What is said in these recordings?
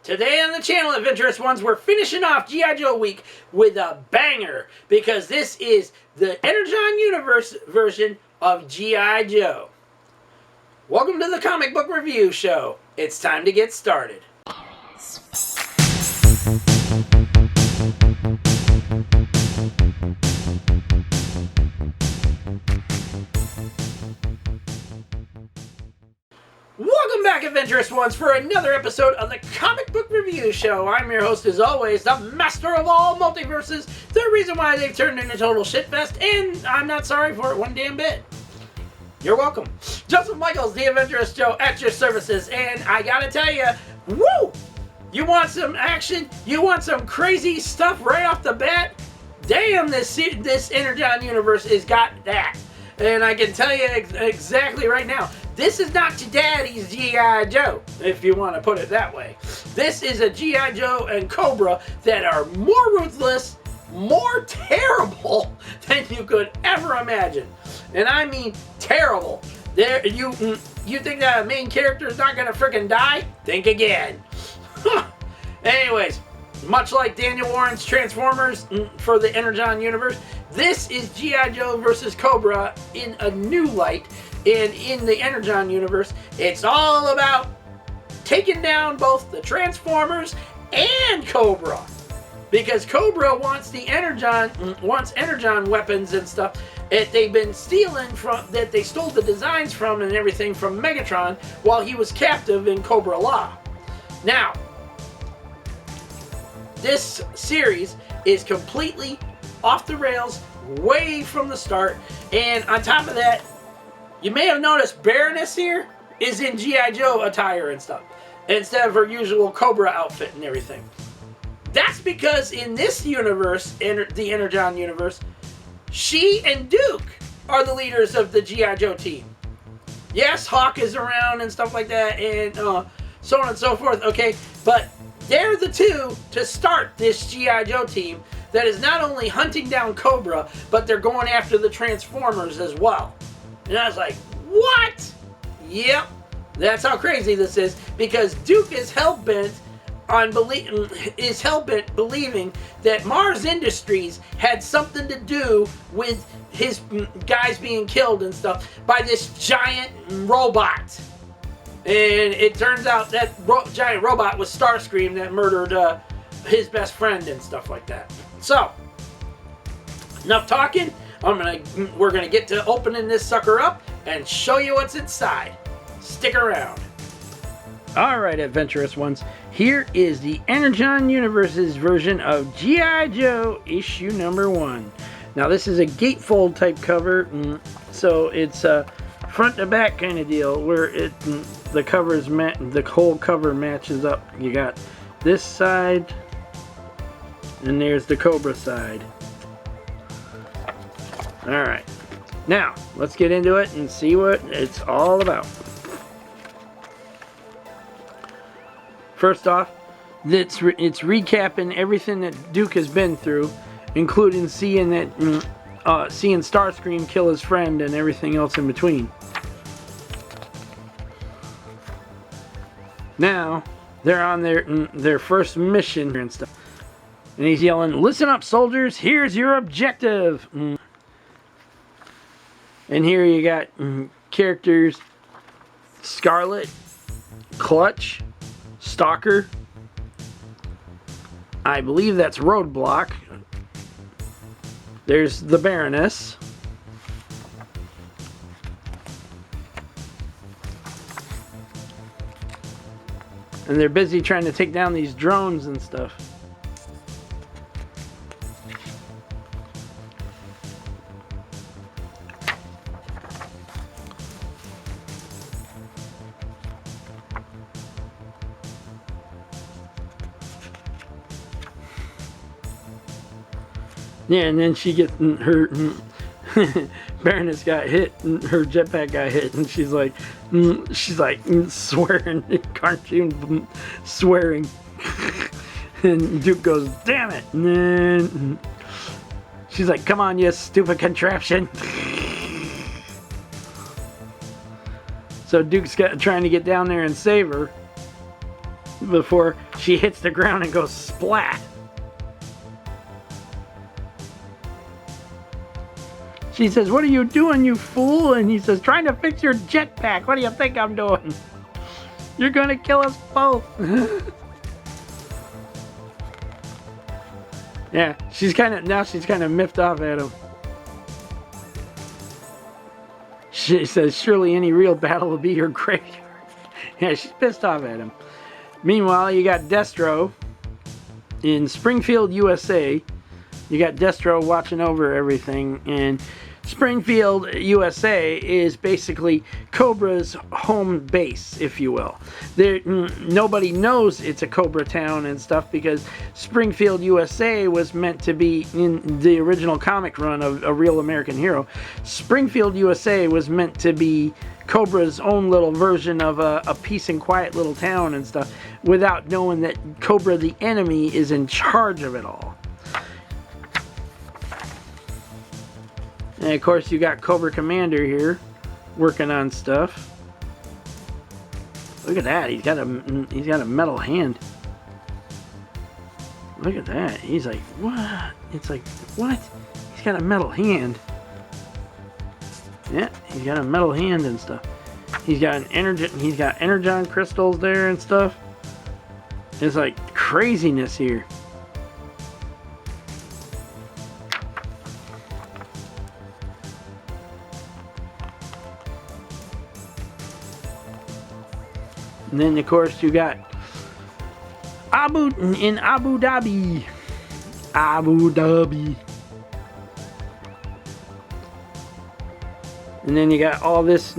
Today on the channel, Adventurous Ones, we're finishing off G.I. Joe week with a banger because this is the Energon Universe version of G.I. Joe. Welcome to the comic book review show. It's time to get started. Welcome back, Adventurous Ones, for another episode of the Comic Book Review Show. I'm your host, as always, the master of all multiverses, the reason why they've turned into total shitfest, and I'm not sorry for it one damn bit. You're welcome. Joseph Michaels, the Adventurous Joe, at your services, and I gotta tell you, woo! You want some action? You want some crazy stuff right off the bat? Damn, this Energon universe has got that. And I can tell you exactly right now, this is not your daddy's G.I. Joe, if you want to put it that way. This is a G.I. Joe and Cobra that are more ruthless, more terrible than you could ever imagine. And I mean terrible. You think that a main character is not going to freaking die? Think again. Anyways, much like Daniel Warren's Transformers for the Energon universe, this is G.I. Joe versus Cobra in a new light. And in the Energon universe, it's all about taking down both the Transformers and Cobra. Because Cobra wants the Energon weapons and stuff that they've been stealing from, that they stole the designs from and everything from Megatron while he was captive in Cobra Law. Now, this series is completely off the rails, way from the start, and on top of that, you may have noticed Baroness here is in G.I. Joe attire and stuff, instead of her usual Cobra outfit and everything. That's because in this universe, the Energon universe, she and Duke are the leaders of the G.I. Joe team. Yes, Hawk is around and stuff like that, and so on and so forth, okay? But they're the two to start this G.I. Joe team that is not only hunting down Cobra, but they're going after the Transformers as well. And I was like, what? Yep, that's how crazy this is, because Duke is hell-bent believing that Mars Industries had something to do with his guys being killed and stuff by this giant robot. And it turns out that giant robot was Starscream that murdered his best friend and stuff like that. So, enough talking. We're gonna get to opening this sucker up and show you what's inside. Stick around. Alright, Adventurous Ones, here is the Energon Universe's version of G.I. Joe issue number 1. Now this is a gatefold type cover, so it's a front to back kind of deal where the whole cover matches up. You got this side, and there's the Cobra side. Alright, now let's get into it and see what it's all about. First off, it's recapping everything that Duke has been through, including seeing Starscream kill his friend and everything else in between. Now they're on their first mission and stuff, and he's yelling, "Listen up, soldiers! Here's your objective." And here you got characters: Scarlet, Clutch, Stalker, I believe that's Roadblock. There's the Baroness. And they're busy trying to take down these drones and stuff. Yeah, and then she gets her Baroness got hit, and her jetpack got hit, and she's like swearing, cartoon swearing, and Duke goes, "Damn it!" And then she's like, "Come on, you stupid contraption!" So Duke's trying to get down there and save her. before she hits the ground and goes splat. She says, "What are you doing, you fool?" And he says, "Trying to fix your jetpack. What do you think I'm doing? You're gonna kill us both." Yeah, she's kind of miffed off at him. She says, "Surely any real battle will be your graveyard." Yeah, she's pissed off at him. Meanwhile, you got Destro in Springfield, USA. You got Destro watching over everything, and Springfield, USA is basically Cobra's home base, if you will. Nobody knows it's a Cobra town and stuff because Springfield, USA was meant to be, in the original comic run of A Real American Hero, Springfield, USA was meant to be Cobra's own little version of a peace and quiet little town and stuff, without knowing that Cobra the enemy is in charge of it all. And of course you got Cobra Commander here working on stuff. Look at that, he's got a metal hand. Look at that. He's like, what? It's like, what? He's got a metal hand. Yeah, he's got a metal hand and stuff. He's got Energon crystals there and stuff. It's like craziness here. And then of course you got Abu Dhabi. Abu Dhabi. And then you got all this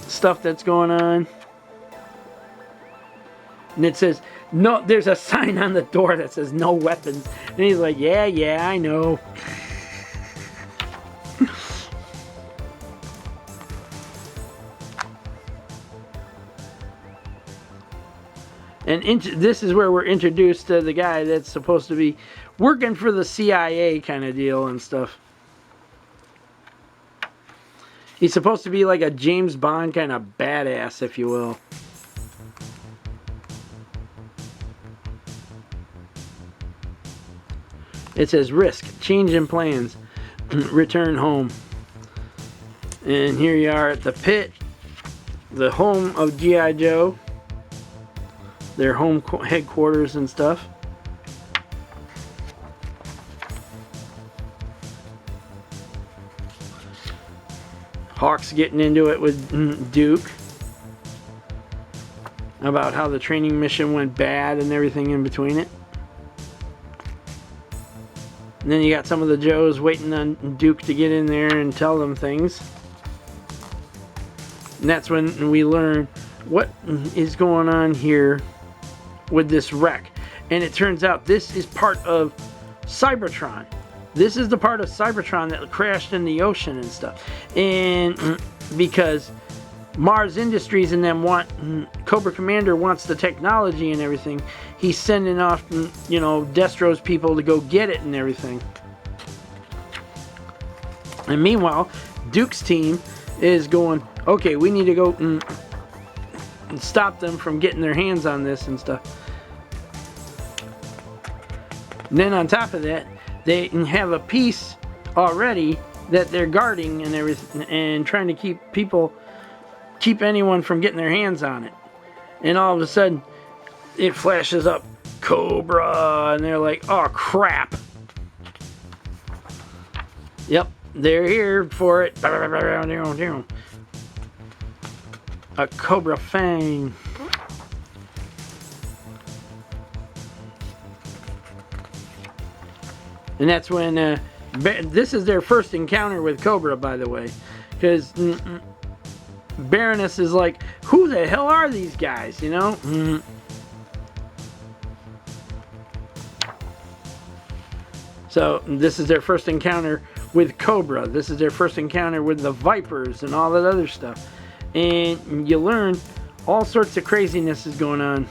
stuff that's going on. And it says, no, there's a sign on the door that says no weapons. And he's like, yeah, I know. And this is where we're introduced to the guy that's supposed to be working for the CIA kind of deal and stuff. He's supposed to be like a James Bond kind of badass, if you will. It says risk, change in plans, return home. And here you are at the pit, the home of G.I. Joe. Their home headquarters and stuff. Hawk's getting into it with Duke about how the training mission went bad and everything in between it. And then you got some of the Joes waiting on Duke to get in there and tell them things. And that's when we learn what is going on here with this wreck. And it turns out this is part of Cybertron. This is the part of Cybertron that crashed in the ocean and stuff. And because Mars Industries and them want, Cobra Commander wants the technology and everything, he's sending off, you know, Destro's people to go get it and everything. And meanwhile, Duke's team is going, okay, we need to go and stop them from getting their hands on this and stuff. And then on top of that, they have a piece already that they're guarding and everything, and trying to keep anyone from getting their hands on it. And all of a sudden, it flashes up Cobra, and they're like, oh crap. Yep, they're here for it. A Cobra Fang. And that's when, this is their first encounter with Cobra, by the way. Because Baroness is like, who the hell are these guys, you know? So, this is their first encounter with Cobra. This is their first encounter with the Vipers and all that other stuff. And you learn all sorts of craziness is going on.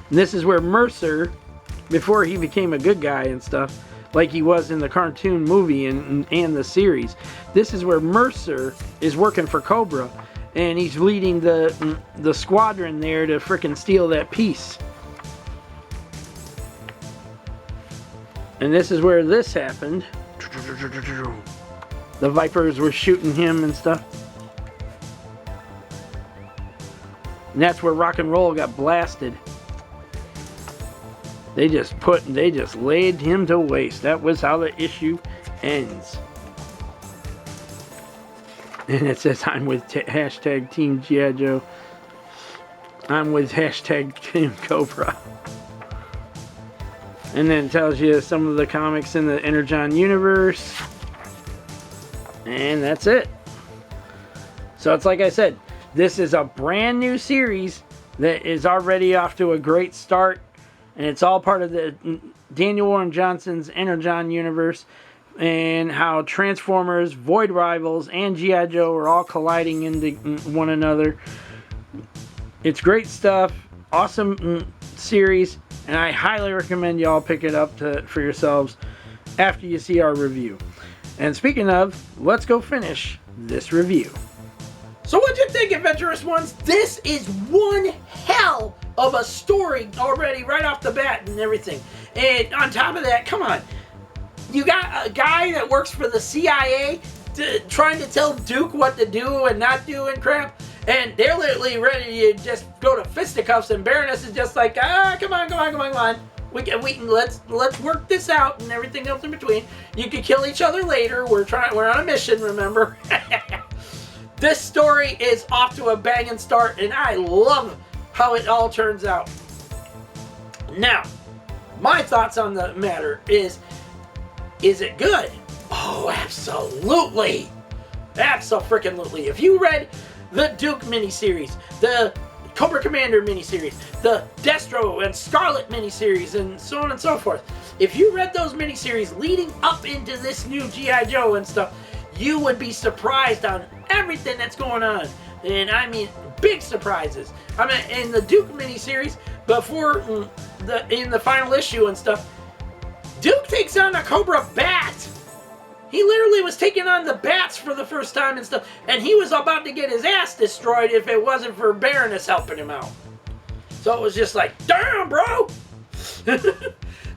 And this is where Mercer, before he became a good guy and stuff, like he was in the cartoon movie and the series, this is where Mercer is working for Cobra, and he's leading the squadron there to frickin' steal that piece. And this is where this happened. The Vipers were shooting him and stuff. And that's where Rock and Roll got blasted. They just laid him to waste. That was how the issue ends. And it says, I'm with hashtag Team G.I. Joe. I'm with hashtag Team Cobra. And then it tells you some of the comics in the Energon universe. And that's it. So it's like I said, this is a brand new series that is already off to a great start. And it's all part of the Daniel Warren Johnson's Energon universe. And how Transformers, Void Rivals, and G.I. Joe are all colliding into one another. It's great stuff. Awesome series. And I highly recommend y'all pick it up for yourselves after you see our review. And speaking of, let's go finish this review. So what'd you think, Adventurous Ones? This is one hell of a story already right off the bat and everything. And on top of that, come on. You got a guy that works for the CIA trying to tell Duke what to do and not do and crap. And they're literally ready to just go to fisticuffs, and Baroness is just like, come on. We can let's work this out and everything else in between. You can kill each other later. We're on a mission, remember? This story is off to a banging start, and I love how it all turns out. Now, my thoughts on the matter is it good? Oh, absolutely. Abso-freaking-lutely. If you read the Duke miniseries, the Cobra Commander miniseries, the Destro and Scarlet miniseries, and so on and so forth, if you read those miniseries leading up into this new G.I. Joe and stuff, you would be surprised on everything that's going on. And I mean, big surprises. I mean, in the Duke miniseries, before in the final issue and stuff, Duke takes on a Cobra Bat. He literally was taking on the Bats for the first time and stuff, and he was about to get his ass destroyed if it wasn't for Baroness helping him out. So it was just like, damn, bro!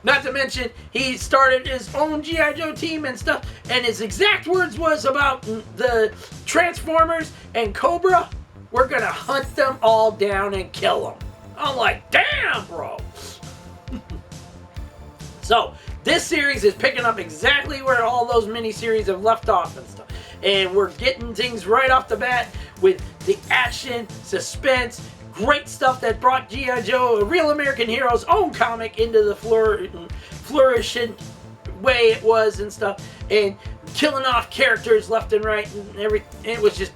Not to mention, he started his own G.I. Joe team and stuff, and his exact words was about the Transformers and Cobra, we're gonna hunt them all down and kill them. I'm like, damn, bro! So, this series is picking up exactly where all those miniseries have left off and stuff. And we're getting things right off the bat with the action, suspense, great stuff that brought G.I. Joe, a real American hero's own comic, into the flourishing way it was and stuff. And killing off characters left and right and everything. It was just,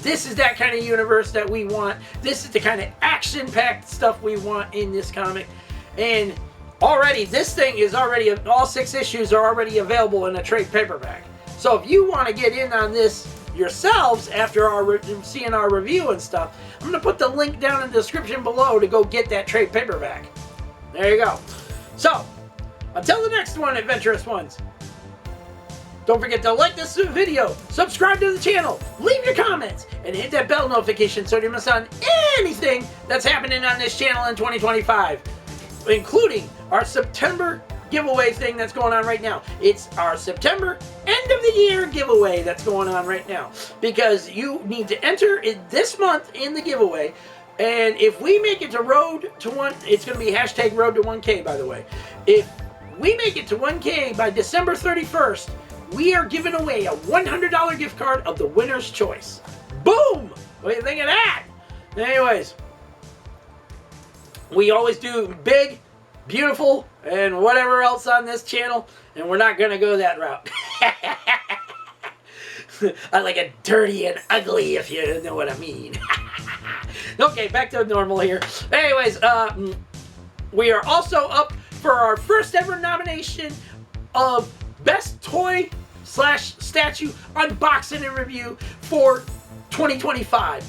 this is that kind of universe that we want. This is the kind of action-packed stuff we want in this comic. And already, this thing is already, all 6 issues are already available in a trade paperback. So if you want to get in on this yourselves after seeing our review and stuff, I'm going to put the link down in the description below to go get that trade paperback. There you go. So, until the next one, Adventurous Ones, don't forget to like this video, subscribe to the channel, leave your comments, and hit that bell notification so you don't miss on anything that's happening on this channel in 2025. Including our September giveaway thing that's going on right now. It's our September end of the year giveaway that's going on right now. Because you need to enter in this month in the giveaway. And if we make it to Road to 1, it's going to be hashtag Road to 1K, by the way. If we make it to 1K by December 31st, we are giving away a $100 gift card of the winner's choice. Boom! What do you think of that? Anyways, we always do big, beautiful, and whatever else on this channel, and we're not going to go that route. I like it dirty and ugly, if you know what I mean. Okay, back to normal here. Anyways, we are also up for our first ever nomination of Best Toy / Statue Unboxing and Review for 2025.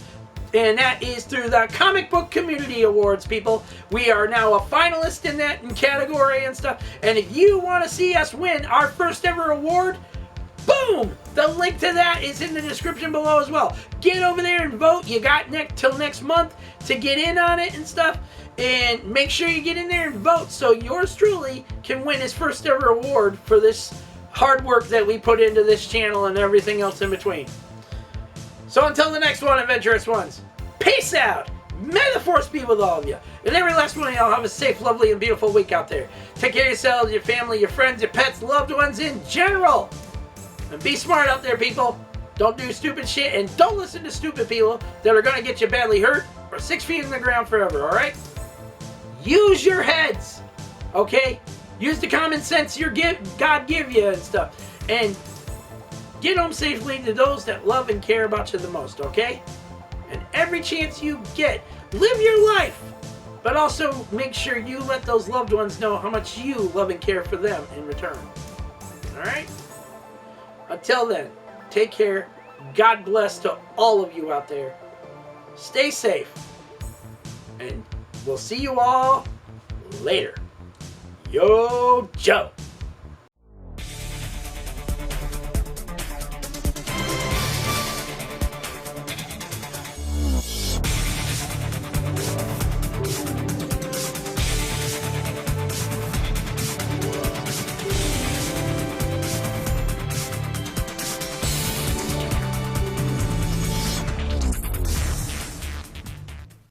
And that is through the Comic Book Community Awards, people. We are now a finalist in that category and stuff. And if you want to see us win our first ever award, boom! The link to that is in the description below as well. Get over there and vote. You got till next month to get in on it and stuff. And make sure you get in there and vote so yours truly can win his first ever award for this hard work that we put into this channel and everything else in between. So until the next one, Adventurous Ones, peace out. May the force be with all of you. And every last one of y'all have a safe, lovely, and beautiful week out there. Take care of yourselves, your family, your friends, your pets, loved ones in general. And be smart out there, people. Don't do stupid shit, and don't listen to stupid people that are going to get you badly hurt or 6 feet in the ground forever, alright? Use your heads, okay? Use the common sense God give you and stuff. And get home safely to those that love and care about you the most, okay? And every chance you get, live your life. But also make sure you let those loved ones know how much you love and care for them in return. Alright? Until then, take care. God bless to all of you out there. Stay safe. And we'll see you all later. Yo, Joe.